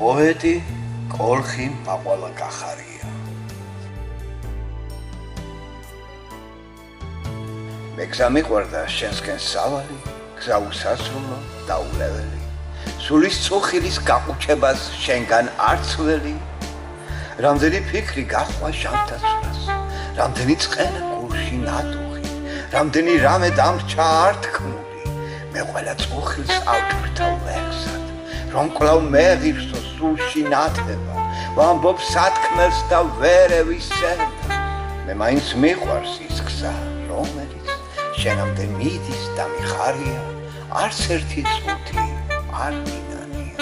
პოეტი კოლხი მაყვალა კახარია. მე გზა მიყვარდა შენსკენ სავალი, გზა უსასრულო დაულეველი. სულის წუხილის გაყუჩებას შენგან არცველი. რამდენი ფიქრი გაჰყვა ჟამთაცვლას, რამდენი წყენა გულში ნატუხი, რამდენი რამე დამრჩა ართქმული. მე ყველა წუხილს ავჭვრთავ ვერსად, რომ კვლავ მეღირსო სულში ნათება, ვამბობ სათქმელს და ვერ ევისერდა. მე მაინც მიყვარს ის გზა, რომელიც შენამდე მიდის და მიხარია, არც ერთი წუთი არ მინანია.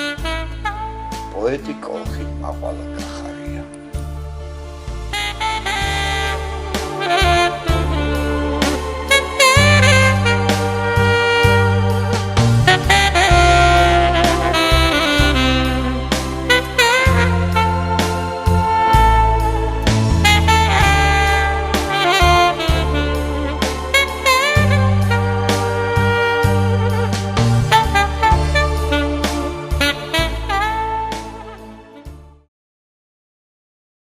პოეტი კოლხი მაყვალა კახარია.